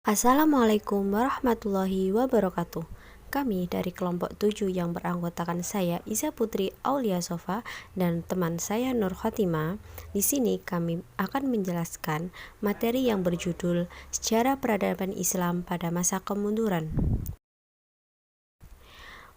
Assalamualaikum warahmatullahi wabarakatuh. Kami dari kelompok 7 yang beranggotakan saya Iza Putri Aulia Sofa dan teman saya Nur Khotimah. Di sini kami akan menjelaskan materi yang berjudul Sejarah Peradaban Islam pada Masa Kemunduran.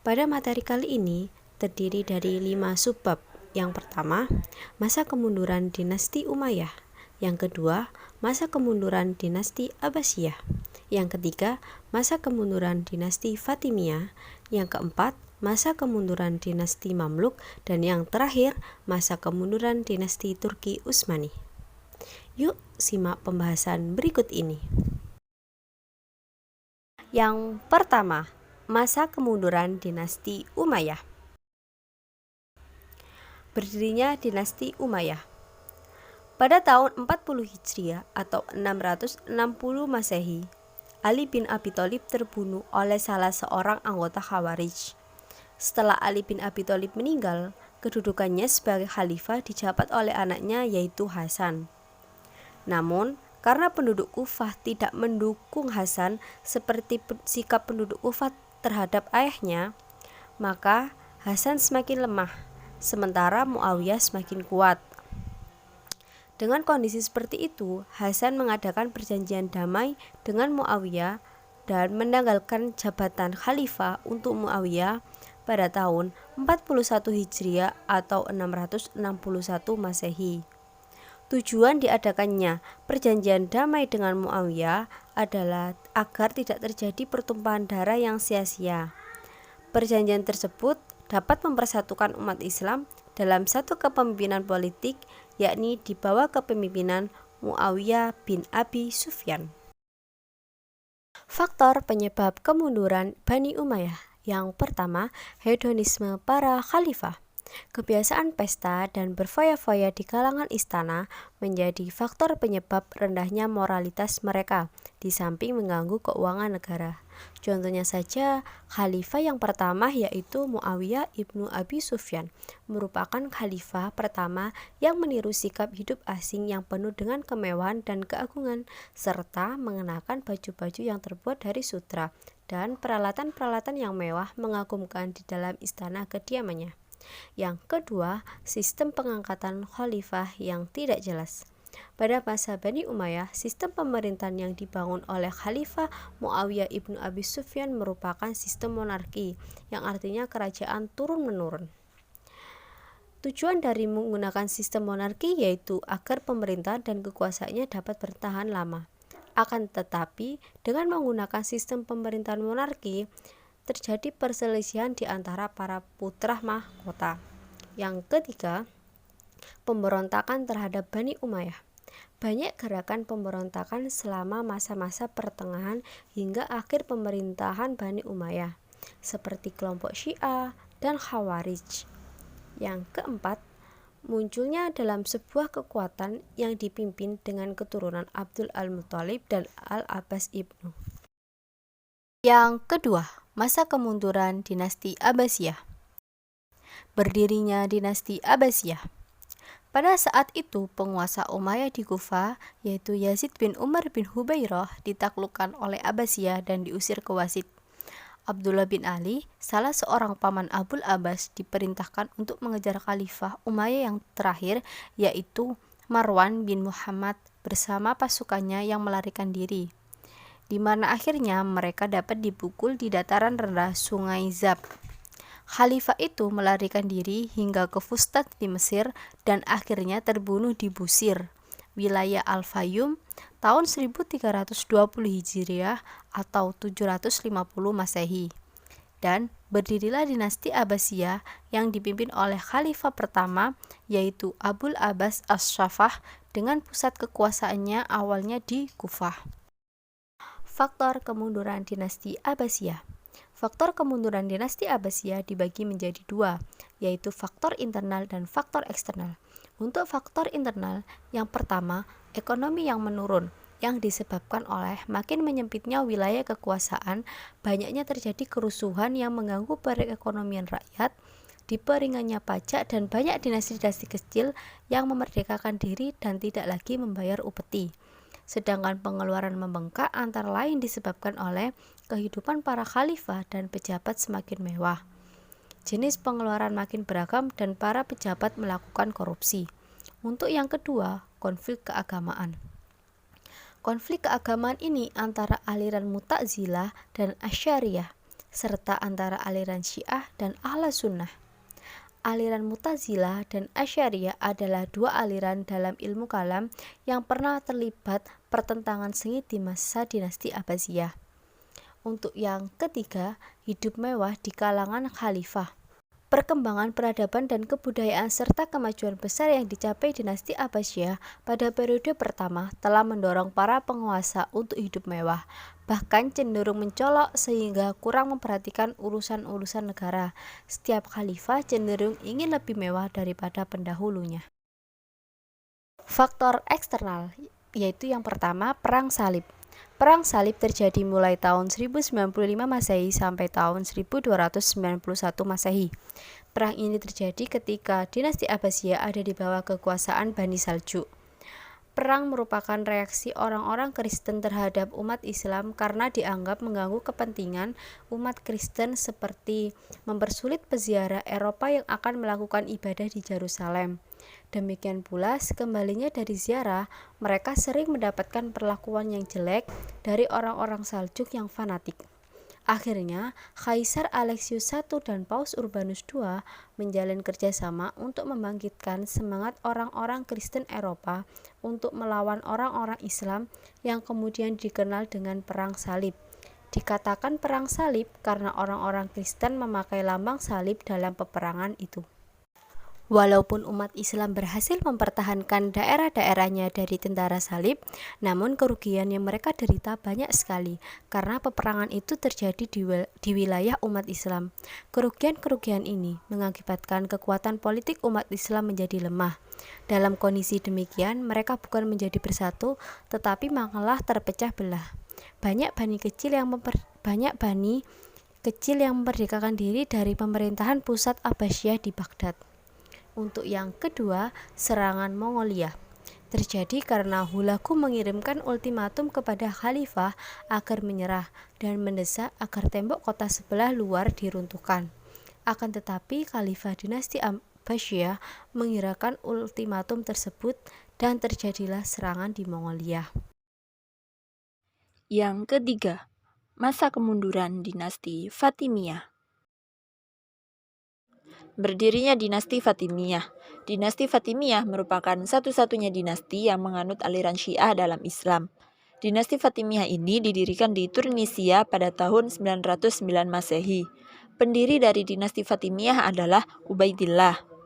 Pada materi kali ini terdiri dari 5 subbab. Yang pertama, masa kemunduran dinasti Umayyah. Yang kedua, masa kemunduran dinasti Abbasiyah. Yang ketiga, masa kemunduran dinasti Fatimiyah. Yang keempat, masa kemunduran dinasti Mamluk. Dan yang terakhir, masa kemunduran dinasti Turki Utsmani. Yuk simak pembahasan berikut ini. Yang pertama, masa kemunduran dinasti Umayyah. Berdirinya dinasti Umayyah. Pada tahun 40 Hijriah atau 660 Masehi, Ali bin Abi Thalib terbunuh oleh salah seorang anggota Khawarij. Setelah Ali bin Abi Thalib meninggal, kedudukannya sebagai khalifah dijabat oleh anaknya yaitu Hasan. Namun, karena penduduk Kufah tidak mendukung Hasan seperti sikap penduduk Kufah terhadap ayahnya, maka Hasan semakin lemah, sementara Muawiyah semakin kuat. Dengan kondisi seperti itu, Hasan mengadakan perjanjian damai dengan Muawiyah dan menanggalkan jabatan khalifah untuk Muawiyah pada tahun 41 Hijriah atau 661 Masehi. Tujuan diadakannya perjanjian damai dengan Muawiyah adalah agar tidak terjadi pertumpahan darah yang sia-sia. Perjanjian tersebut dapat mempersatukan umat Islam dalam satu kepemimpinan politik, yakni di bawah kepemimpinan Muawiyah bin Abi Sufyan. Faktor penyebab kemunduran Bani Umayyah. Yang pertama, hedonisme para khalifah. Kebiasaan pesta dan berfoya-foya di kalangan istana menjadi faktor penyebab rendahnya moralitas mereka, di samping mengganggu keuangan negara. Contohnya saja, khalifah yang pertama yaitu Muawiyah ibnu Abi Sufyan merupakan khalifah pertama yang meniru sikap hidup asing yang penuh dengan kemewahan dan keagungan, serta mengenakan baju-baju yang terbuat dari sutra dan peralatan-peralatan yang mewah mengagumkan di dalam istana kediamannya. Yang kedua, sistem pengangkatan khalifah yang tidak jelas. Pada masa Bani Umayyah, sistem pemerintahan yang dibangun oleh Khalifah Muawiyah ibnu Abi Sufyan merupakan sistem monarki, yang artinya kerajaan turun-menurun. Tujuan dari menggunakan sistem monarki yaitu agar pemerintahan dan kekuasaannya dapat bertahan lama. Akan tetapi, dengan menggunakan sistem pemerintahan monarki, terjadi perselisihan di antara para putra mahkota. Yang ketiga, pemberontakan terhadap Bani Umayyah. Banyak gerakan pemberontakan selama masa-masa pertengahan hingga akhir pemerintahan Bani Umayyah, seperti kelompok Syiah dan Khawarij. Yang keempat, munculnya dalam sebuah kekuatan yang dipimpin dengan keturunan Abdul Al-Muthalib dan Al-Abbas ibnu. Yang kedua, masa kemunduran dinasti Abbasiyah. Berdirinya dinasti Abbasiyah. Pada saat itu, penguasa Umayyah di Kufah, yaitu Yazid bin Umar bin Hubairah, ditaklukkan oleh Abbasiyah dan diusir ke Wasid. Abdullah bin Ali, salah seorang paman Abul Abbas, diperintahkan untuk mengejar khalifah Umayyah yang terakhir, yaitu Marwan bin Muhammad bersama pasukannya yang melarikan diri, di mana akhirnya mereka dapat dipukul di dataran rendah Sungai Zab. Khalifah itu melarikan diri hingga ke Fustat di Mesir dan akhirnya terbunuh di Busir, wilayah Al-Fayyum, tahun 1320 Hijriah atau 750 Masehi. Dan berdirilah dinasti Abbasiyah yang dipimpin oleh khalifah pertama yaitu Abul Abbas As-Saffah dengan pusat kekuasaannya awalnya di Kufah. Faktor kemunduran dinasti Abbasiyah. Faktor kemunduran dinasti Abbasiyah dibagi menjadi dua, yaitu faktor internal dan faktor eksternal. Untuk faktor internal, yang pertama, ekonomi yang menurun, yang disebabkan oleh makin menyempitnya wilayah kekuasaan, banyaknya terjadi kerusuhan yang mengganggu perekonomian rakyat, diperingannya pajak, dan banyak dinasti-dinasti kecil yang memerdekakan diri dan tidak lagi membayar upeti. sedangkan pengeluaran membengkak antara lain disebabkan oleh kehidupan para khalifah dan pejabat semakin mewah. Jenis pengeluaran makin beragam dan para pejabat melakukan korupsi. Untuk yang kedua, konflik keagamaan. Konflik keagamaan ini antara aliran Mu'tazilah dan Asy'ariyah, serta antara aliran Syiah dan Ahlus Sunnah. Aliran Mu'tazilah dan Asy'ariyah adalah dua aliran dalam ilmu kalam yang pernah terlibat pertentangan sengit di masa dinasti Abbasiyah. Untuk yang ketiga, hidup mewah di kalangan khalifah. Perkembangan peradaban dan kebudayaan serta kemajuan besar yang dicapai dinasti Abbasiyah pada periode pertama telah mendorong para penguasa untuk hidup mewah, bahkan cenderung mencolok sehingga kurang memperhatikan urusan-urusan negara. Setiap khalifah cenderung ingin lebih mewah daripada pendahulunya. Faktor eksternal, yaitu yang pertama, Perang Salib. Perang Salib terjadi mulai tahun 1095 Masehi sampai tahun 1291 Masehi. Perang ini terjadi ketika dinasti Abbasiyah ada di bawah kekuasaan Bani Saljuk. Perang merupakan reaksi orang-orang Kristen terhadap umat Islam karena dianggap mengganggu kepentingan umat Kristen seperti mempersulit peziarah Eropa yang akan melakukan ibadah di Yerusalem. Demikian pula sekembalinya dari ziarah, mereka sering mendapatkan perlakuan yang jelek dari orang-orang Saljuk yang fanatik. Akhirnya, Kaisar Alexius I dan Paus Urbanus II menjalin kerjasama untuk membangkitkan semangat orang-orang Kristen Eropa untuk melawan orang-orang Islam yang kemudian dikenal dengan Perang Salib. Dikatakan Perang Salib karena orang-orang Kristen memakai lambang salib dalam peperangan itu. Walaupun umat Islam berhasil mempertahankan daerah-daerahnya dari tentara salib, namun kerugian yang mereka derita banyak sekali karena peperangan itu terjadi di wilayah umat Islam. Kerugian-kerugian ini mengakibatkan kekuatan politik umat Islam menjadi lemah. Dalam kondisi demikian, mereka bukan menjadi bersatu, tetapi malah terpecah belah. Banyak bani kecil yang memerdekakan diri dari pemerintahan pusat Abbasiyah di Baghdad. Untuk yang kedua, serangan Mongolia terjadi karena Hulagu mengirimkan ultimatum kepada khalifah agar menyerah dan mendesak agar tembok kota sebelah luar diruntuhkan. Akan tetapi khalifah dinasti Abbasiyah mengiraukan ultimatum tersebut dan terjadilah serangan di Mongolia. Yang ketiga, masa kemunduran dinasti Fatimiyah. Berdirinya dinasti Fatimiyah. Dinasti Fatimiyah merupakan satu-satunya dinasti yang menganut aliran Syiah dalam Islam. Dinasti Fatimiyah ini didirikan di Tunisia pada tahun 909 Masehi. Pendiri dari dinasti Fatimiyah adalah Ubaidillah.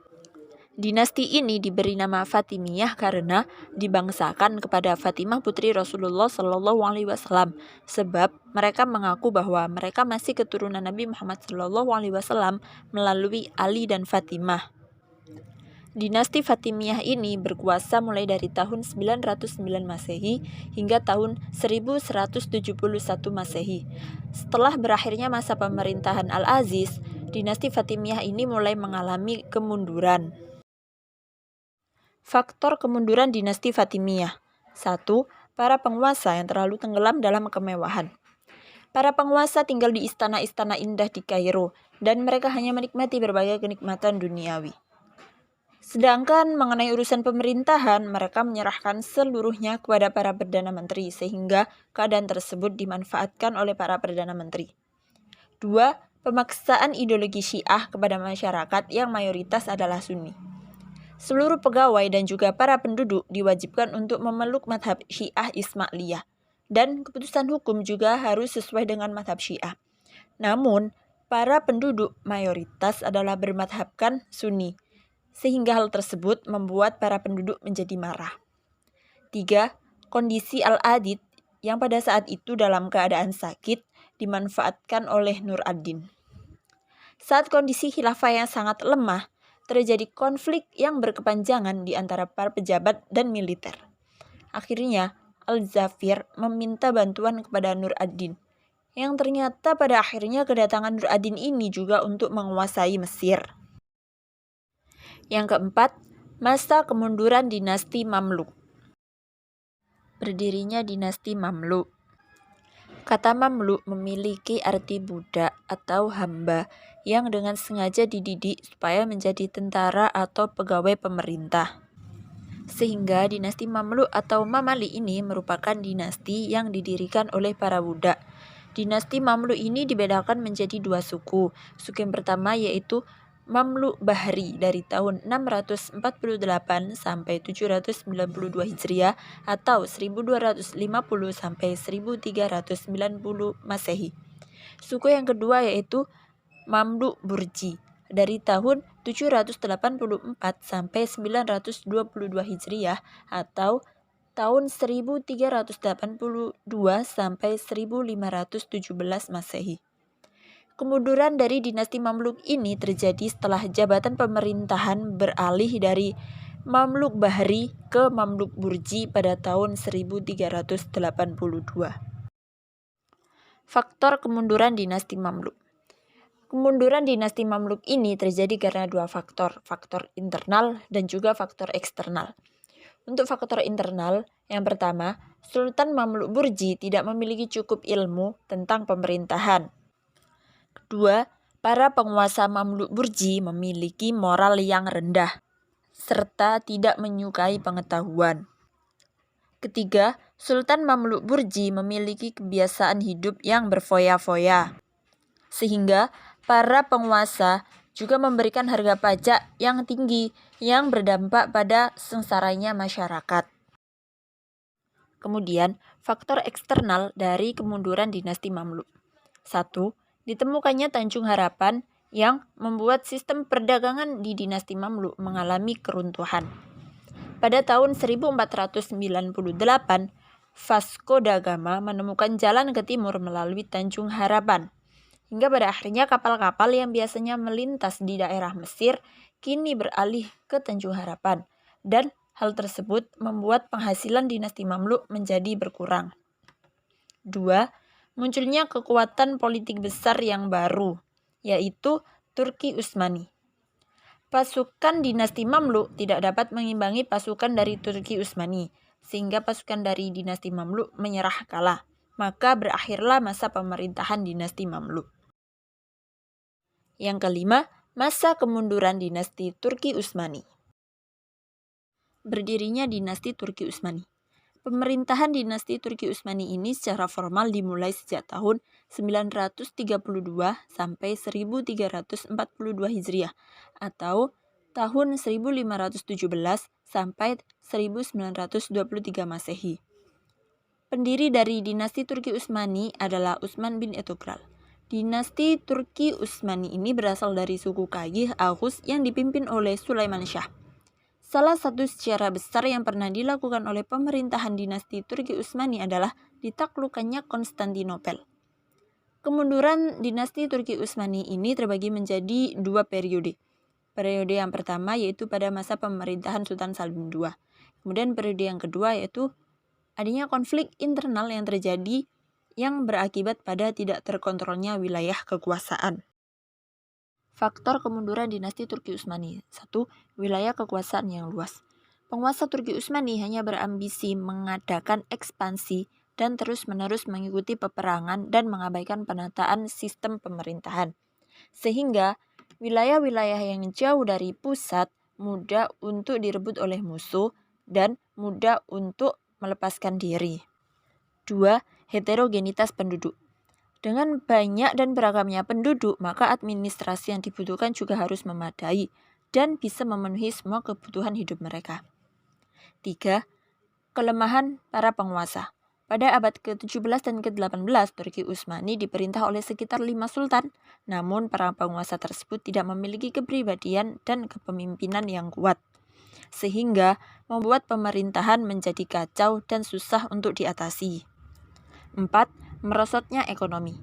Dinasti ini diberi nama Fatimiyah karena dibangsakan kepada Fatimah putri Rasulullah SAW, sebab mereka mengaku bahwa mereka masih keturunan Nabi Muhammad SAW melalui Ali dan Fatimah. Dinasti Fatimiyah ini berkuasa mulai dari tahun 909 Masehi hingga tahun 1171 Masehi. Setelah berakhirnya masa pemerintahan Al-Aziz, dinasti Fatimiyah ini mulai mengalami kemunduran. Faktor kemunduran dinasti Fatimiyah. 1. Para penguasa yang terlalu tenggelam dalam kemewahan. Para penguasa tinggal di istana-istana indah di Kairo, dan mereka hanya menikmati berbagai kenikmatan duniawi. Sedangkan mengenai urusan pemerintahan, mereka menyerahkan seluruhnya kepada para Perdana Menteri, sehingga keadaan tersebut dimanfaatkan oleh para Perdana Menteri. 2. Pemaksaan ideologi Syiah kepada masyarakat yang mayoritas adalah Sunni. Seluruh pegawai dan juga para penduduk diwajibkan untuk memeluk madhab Syiah Ismailiyah, dan keputusan hukum juga harus sesuai dengan madhab Syiah. Namun, para penduduk mayoritas adalah bermadhabkan Sunni, sehingga hal tersebut membuat para penduduk menjadi marah. 3. Kondisi Al-Adid yang pada saat itu dalam keadaan sakit dimanfaatkan oleh Nur ad-Din. Saat kondisi khilafah yang sangat lemah, terjadi konflik yang berkepanjangan di antara para pejabat dan militer. Akhirnya, Al-Zafir meminta bantuan kepada Nur ad-Din, yang ternyata pada akhirnya kedatangan Nur ad-Din ini juga untuk menguasai Mesir. Yang keempat, masa kemunduran dinasti Mamluk. Berdirinya dinasti Mamluk. Kata Mamluk memiliki arti budak atau hamba yang dengan sengaja dididik supaya menjadi tentara atau pegawai pemerintah. Sehingga dinasti Mamluk atau Mamali ini merupakan dinasti yang didirikan oleh para budak. Dinasti Mamluk ini dibedakan menjadi dua suku. Suku yang pertama yaitu Mamluk Bahri dari tahun 648 sampai 792 Hijriah atau 1250 sampai 1390 Masehi. Suku yang kedua yaitu Mamluk Burji dari tahun 784 sampai 922 Hijriah atau tahun 1382 sampai 1517 Masehi. Kemunduran dari dinasti Mamluk ini terjadi setelah jabatan pemerintahan beralih dari Mamluk Bahri ke Mamluk Burji pada tahun 1382. Faktor kemunduran dinasti Mamluk. Kemunduran dinasti Mamluk ini terjadi karena dua faktor internal dan juga faktor eksternal. Untuk faktor internal, yang pertama, Sultan Mamluk Burji tidak memiliki cukup ilmu tentang pemerintahan. Kedua, para penguasa Mamluk Burji memiliki moral yang rendah, serta tidak menyukai pengetahuan. Ketiga, Sultan Mamluk Burji memiliki kebiasaan hidup yang berfoya-foya, sehingga para penguasa juga memberikan harga pajak yang tinggi yang berdampak pada sengsaranya masyarakat. Kemudian, faktor eksternal dari kemunduran dinasti Mamluk. 1. Ditemukannya Tanjung Harapan yang membuat sistem perdagangan di dinasti Mamluk mengalami keruntuhan. Pada tahun 1498, Vasco da Gama menemukan jalan ke timur melalui Tanjung Harapan. Hingga pada akhirnya kapal-kapal yang biasanya melintas di daerah Mesir kini beralih ke Tanjung Harapan. Dan hal tersebut membuat penghasilan dinasti Mamluk menjadi berkurang. 2. Munculnya kekuatan politik besar yang baru, yaitu Turki Utsmani. Pasukan dinasti Mamluk tidak dapat mengimbangi pasukan dari Turki Utsmani, sehingga pasukan dari dinasti Mamluk menyerah kalah. Maka berakhirlah masa pemerintahan dinasti Mamluk. Yang kelima, masa kemunduran dinasti Turki Utsmani. Berdirinya dinasti Turki Utsmani. Pemerintahan dinasti Turki Utsmani ini secara formal dimulai sejak tahun 932 sampai 1342 Hijriah atau tahun 1517 sampai 1923 Masehi. Pendiri dari dinasti Turki Utsmani adalah Utsman bin Ertugrul. Dinasti Turki Utsmani ini berasal dari suku Kayih Ağuz yang dipimpin oleh Sulaiman Shah. Salah satu sejarah besar yang pernah dilakukan oleh pemerintahan dinasti Turki Utsmani adalah ditaklukkannya Konstantinopel. Kemunduran dinasti Turki Utsmani ini terbagi menjadi dua periode. Periode yang pertama yaitu pada masa pemerintahan Sultan Salim II. Kemudian periode yang kedua yaitu adanya konflik internal yang terjadi yang berakibat pada tidak terkontrolnya wilayah kekuasaan. Faktor kemunduran dinasti Turki Utsmani. 1. Wilayah kekuasaan yang luas. Penguasa Turki Utsmani hanya berambisi mengadakan ekspansi dan terus-menerus mengikuti peperangan dan mengabaikan penataan sistem pemerintahan. Sehingga wilayah-wilayah yang jauh dari pusat mudah untuk direbut oleh musuh dan mudah untuk melepaskan diri. 2. Heterogenitas penduduk. Dengan banyak dan beragamnya penduduk, maka administrasi yang dibutuhkan juga harus memadai dan bisa memenuhi semua kebutuhan hidup mereka. 3. Kelemahan para penguasa. Pada abad ke-17 dan ke-18, Turki Utsmani diperintah oleh sekitar 5 sultan, namun para penguasa tersebut tidak memiliki kepribadian dan kepemimpinan yang kuat, sehingga membuat pemerintahan menjadi kacau dan susah untuk diatasi. 4. Merosotnya ekonomi.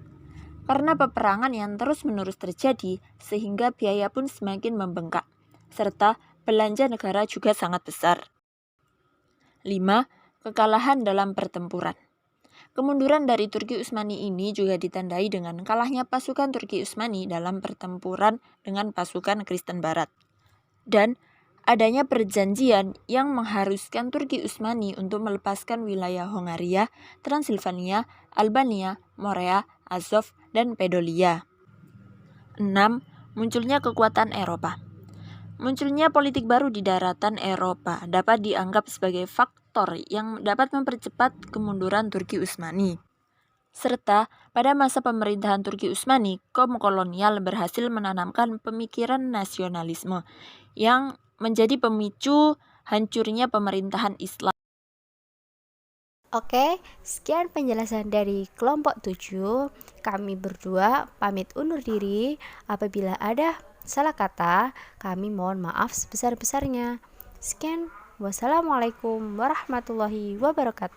Karena peperangan yang terus-menerus terjadi, sehingga biaya pun semakin membengkak, serta belanja negara juga sangat besar. 5. Kekalahan dalam pertempuran. Kemunduran dari Turki Utsmani ini juga ditandai dengan kalahnya pasukan Turki Utsmani dalam pertempuran dengan pasukan Kristen Barat. Dan adanya perjanjian yang mengharuskan Turki Utsmani untuk melepaskan wilayah Hongaria, Transilvania, Albania, Morea, Azov, dan Podolia. 6. Munculnya kekuatan Eropa. Munculnya politik baru di daratan Eropa dapat dianggap sebagai faktor yang dapat mempercepat kemunduran Turki Utsmani. Serta pada masa pemerintahan Turki Utsmani, kaum kolonial berhasil menanamkan pemikiran nasionalisme yang menjadi pemicu hancurnya pemerintahan Islam. Oke, sekian penjelasan dari kelompok 7. Kami berdua pamit undur diri. Apabila ada salah kata, kami mohon maaf sebesar-besarnya. Sekian, wassalamualaikum warahmatullahi wabarakatuh.